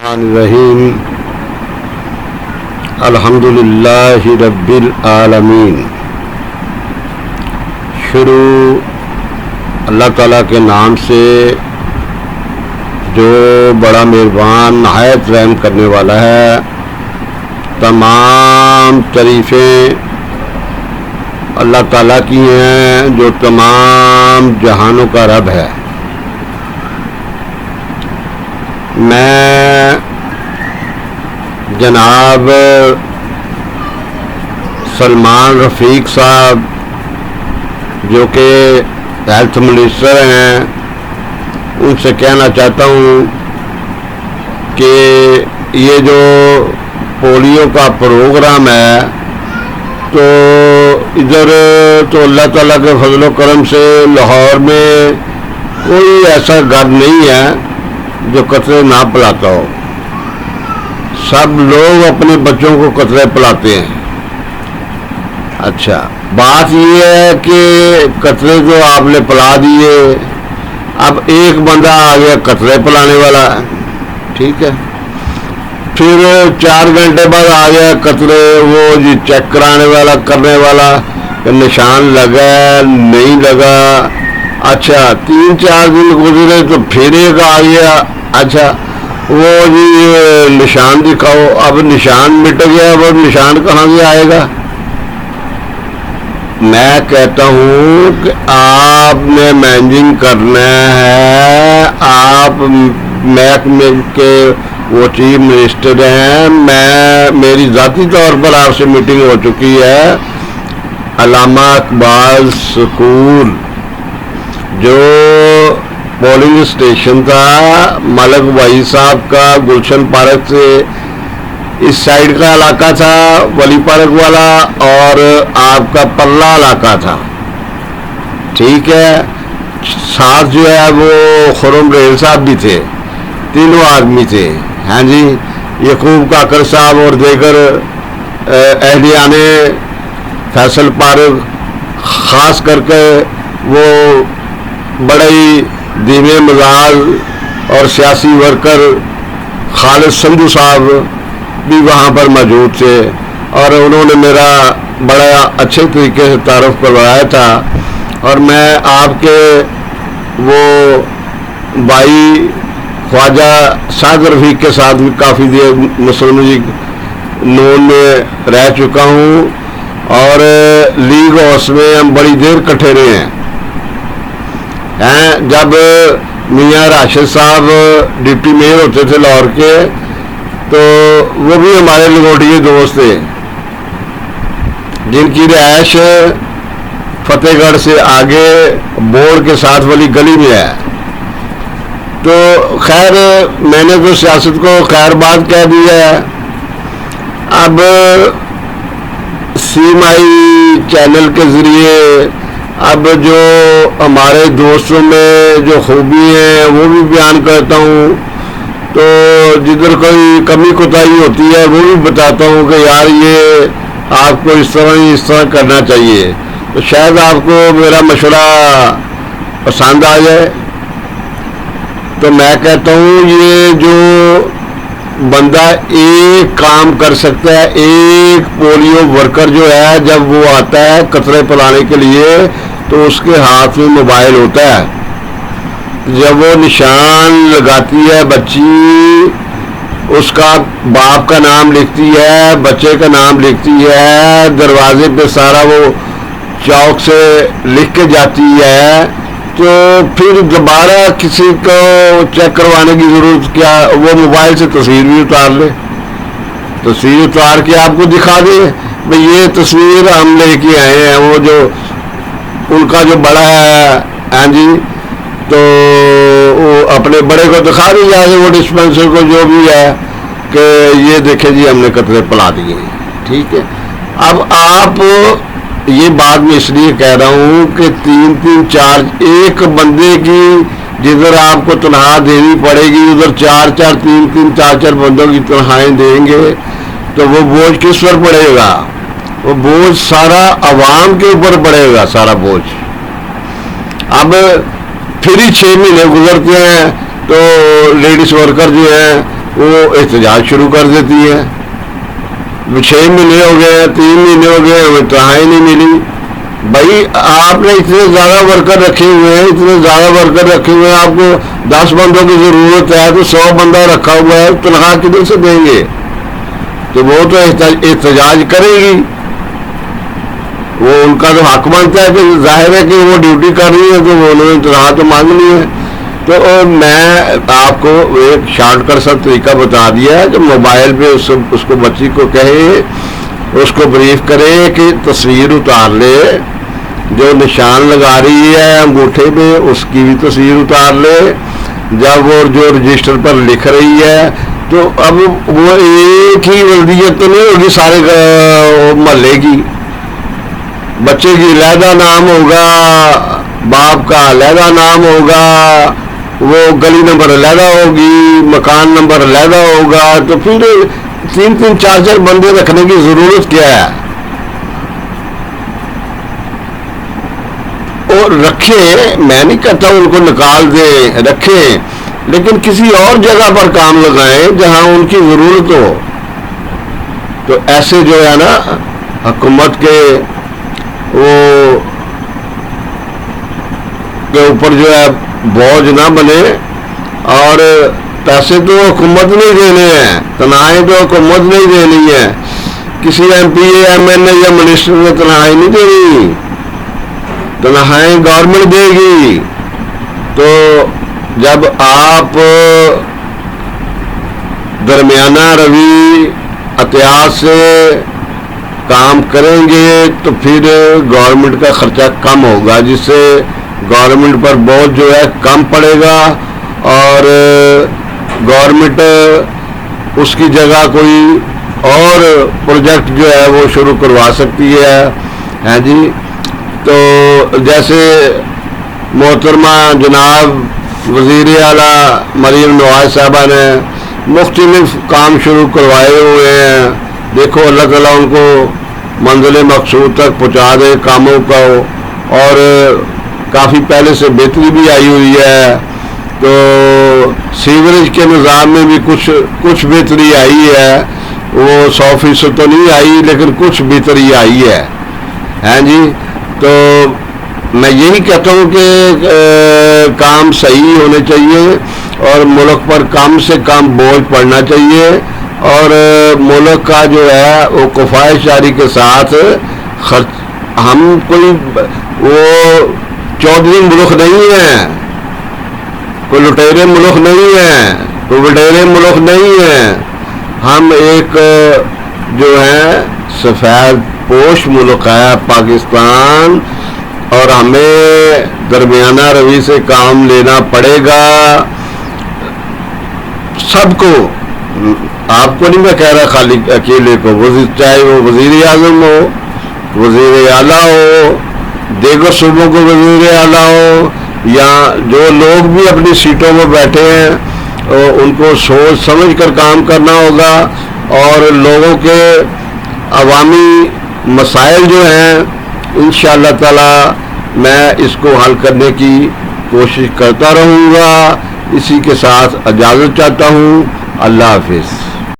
الرحیم الحمدللہ رب العالمین۔ شروع اللہ تعالیٰ کے نام سے جو بڑا مہربان نہایت رحم کرنے والا ہے۔ تمام تعریفیں اللہ تعالیٰ کی ہیں جو تمام جہانوں کا رب ہے۔ میں جناب سلمان رفیق صاحب جو کہ ہیلتھ منسٹر ہیں ان سے کہنا چاہتا ہوں کہ یہ جو پولیو کا پروگرام ہے تو ادھر تو اللہ تعالیٰ کے فضل و کرم سے لاہور میں کوئی ایسا گھر نہیں ہے جو قطرے نہ پلاتا ہو۔ سب لوگ اپنے بچوں کو قطرے پلاتے ہیں۔ اچھا، بات یہ ہے کہ قطرے جو آپ نے پلا دیے، اب ایک بندہ آ گیا قطرے پلانے والا، ٹھیک ہے، پھر 4 گھنٹے بعد آ گیا قطرے وہ جی چیک کرانے والا کرنے والا کہ نشان لگا نہیں لگا۔ اچھا 3-4 دن گزرے تو پھر ایک آ گیا، اچھا وہ جی نشان دکھاؤ۔ اب نشان مٹ گیا، وہ نشان کہاں سے آئے گا؟ میں کہتا ہوں کہ آپ نے مینجنگ کرنا ہے، آپ محکمے کے وہ چیف منسٹر ہیں۔ میری ذاتی طور پر آپ سے میٹنگ ہو چکی ہے۔ علامہ اقبال اسکول جو پولنگ اسٹیشن تھا ملک بھائی صاحب کا، گلشن پارک سے اس سائیڈ کا علاقہ تھا ولی پارک والا، اور آپ کا پرلا علاقہ تھا، ٹھیک ہے۔ ساتھ جو ہے وہ خرم ریل صاحب بھی تھے، تینوں آدمی تھے، ہاں جی، یعقوب کاکر صاحب اور دیگر اہلیان فیصل پارک، خاص کر کے وہ بڑے ہی دھیمے مزاج اور سیاسی ورکر خالد سندھو صاحب بھی وہاں پر موجود تھے، اور انہوں نے میرا بڑا اچھے طریقے سے تعارف کروایا تھا۔ اور میں آپ کے وہ بھائی خواجہ سعد رفیق کے ساتھ بھی کافی دیر مسلم لیگ نون میں رہ چکا ہوں، اور لیگ ہاؤس میں ہم بڑی دیر کٹھے رہے ہیں۔ جب میاں راشد صاحب ڈپٹی میئر ہوتے تھے لاہور کے تو وہ بھی ہمارے لنگوٹیے دوست تھے، جن کی رہائش فتح گڑھ سے آگے بورڈ کے ساتھ والی گلی میں ہے۔ تو خیر میں نے تو سیاست کو خیر بات کہہ دی ہے۔ اب CMI چینل کے ذریعے اب جو ہمارے دوستوں میں جو خوبی ہیں وہ بھی بیان کرتا ہوں، تو جدھر کوئی کمی کوتاہی ہوتی ہے وہ بھی بتاتا ہوں کہ یار یہ آپ کو اس طرح کرنا چاہیے، تو شاید آپ کو میرا مشورہ پسند آ جائے۔ تو میں کہتا ہوں یہ جو بندہ ایک کام کر سکتا ہے، ایک پولیو ورکر جو ہے جب وہ آتا ہے قطرے پلانے کے لیے تو اس کے ہاتھ میں موبائل ہوتا ہے۔ جب وہ نشان لگاتی ہے بچی، اس کا باپ کا نام لکھتی ہے، بچے کا نام لکھتی ہے، دروازے پہ سارا وہ چاک سے لکھ کے جاتی ہے، تو پھر دوبارہ کسی کو چیک کروانے کی ضرورت کیا؟ وہ موبائل سے تصویر بھی اتار لے، تصویر اتار کے آپ کو دکھا دے بھئی یہ تصویر ہم لے کے آئے ہیں۔ وہ جو ان کا جو بڑا ہے ہاں جی، تو وہ اپنے بڑے کو دکھا دی جائے، وہ ڈسپینسر کو جو بھی ہے کہ یہ دیکھیں جی ہم نے قطرے پلا دیے، ٹھیک ہے۔ اب آپ یہ بات میں اس لیے کہہ رہا ہوں کہ 3-4 ایک بندے کی جدھر آپ کو تنخواہ دینی پڑے گی ادھر 3-4 بندوں کی تنخواہیں دیں گے تو وہ بوجھ کس پر پڑے گا؟ وہ بوجھ سارا عوام کے اوپر پڑے گا، سارا بوجھ۔ اب پھر ہی 6 مہینے گزرتے ہیں تو لیڈیز ورکر جو ہیں وہ احتجاج شروع کر دیتی ہے. 6 مہینے ہو گئے, 3 مہینے ہو گئے, ہمیں تنخواہیں نہیں ملی. بھائی آپ نے اتنے زیادہ ورکر رکھے ہوئے ہیں, آپ کو 10 بندوں کی ضرورت ہے تو 100 بندہ رکھا ہوا ہے, تنخواہ کدھر سے دیں گے؟ تو وہ تو احتجاج کرے گی, وہ ان کا تو حق بنتا ہے کہ ظاہر ہے کہ وہ ڈیوٹی کر رہی ہے تو وہ انہوں نے تنخواہ تو مانگنی ہے. تو میں آپ کو ایک شارٹ کٹ سا طریقہ بتا دیا ہے کہ موبائل پہ اس کو بچی کو کہے, اس کو بریف کرے کہ تصویر اتار لے, جو نشان لگا رہی ہے انگوٹھے پہ اس کی بھی تصویر اتار لے. جب وہ جو رجسٹر پر لکھ رہی ہے تو اب وہ ایک ہی ولدیت تو نہیں ہوگی سارے محلے کی. بچے کی علیحدہ نام ہوگا, باپ کا علیحدہ نام ہوگا, وہ گلی نمبر علیحدہ ہوگی, مکان نمبر علیحدہ ہوگا. تو پھر 3 4 بندے رکھنے کی ضرورت کیا ہے؟ اور رکھیں, میں نہیں کہتا ان کو نکال دیں, رکھیں, لیکن کسی اور جگہ پر کام لگائیں جہاں ان کی ضرورت ہو. تو ایسے جو ہے نا حکومت کے اوپر جو ہے بوجھ نہ بنے. اور پیسے تو حکومت نہیں دینے ہیں, تنخواہیں تو حکومت نہیں دینی ہے, کسی M P M L A یا منسٹر نے تنخواہیں نہیں دینی, تنخواہیں گورنمنٹ دے گی. تو جب آپ درمیانہ روی احتیاط سے کام کریں گے تو پھر گورنمنٹ کا خرچہ کم ہوگا, جس سے گورنمنٹ پر بوجھ جو ہے کم پڑے گا, اور گورنمنٹ اس کی جگہ کوئی اور پروجیکٹ جو ہے وہ شروع کروا سکتی ہے. ہاں جی, تو جیسے محترمہ جناب وزیر اعلیٰ مریم نواز صاحبہ نے مختلف کام شروع کروائے ہوئے ہیں. دیکھو اللہ تعالیٰ ان کو منزل مقصود تک پہنچا دے کاموں کو, اور کافی پہلے سے بہتری بھی آئی ہوئی ہے. تو سیوریج کے نظام میں بھی کچھ بہتری آئی ہے, وہ 100% تو نہیں آئی لیکن کچھ بہتری آئی ہے. ہاں جی, تو میں یہی کہتا ہوں کہ کام صحیح ہونے چاہیے اور ملک پر کم سے کم بوجھ پڑنا چاہیے, اور ملک کا جو ہے وہ کفایت جاری کے ساتھ خرچ. ہم کوئی وہ چودھری ملک نہیں ہیں, کوئی لٹیرے ملک نہیں ہیں, کوئی وڈیرے ملک نہیں ہیں. ہم ایک جو ہے سفید پوش ملک ہے پاکستان, اور ہمیں درمیانہ روی سے کام لینا پڑے گا سب کو. آپ کو نہیں میں کہہ رہا خالی اکیلے کو, چاہے وہ وزیر اعظم ہو, وزیر اعلیٰ ہو, دیگر صوبوں کو وزیر اعلیٰ ہو, یا جو لوگ بھی اپنی سیٹوں میں بیٹھے ہیں ان کو سوچ سمجھ کر کام کرنا ہوگا. اور لوگوں کے عوامی مسائل جو ہیں انشاءاللہ تعالی میں اس کو حل کرنے کی کوشش کرتا رہوں گا. اسی کے ساتھ اجازت چاہتا ہوں. اللہ حافظ.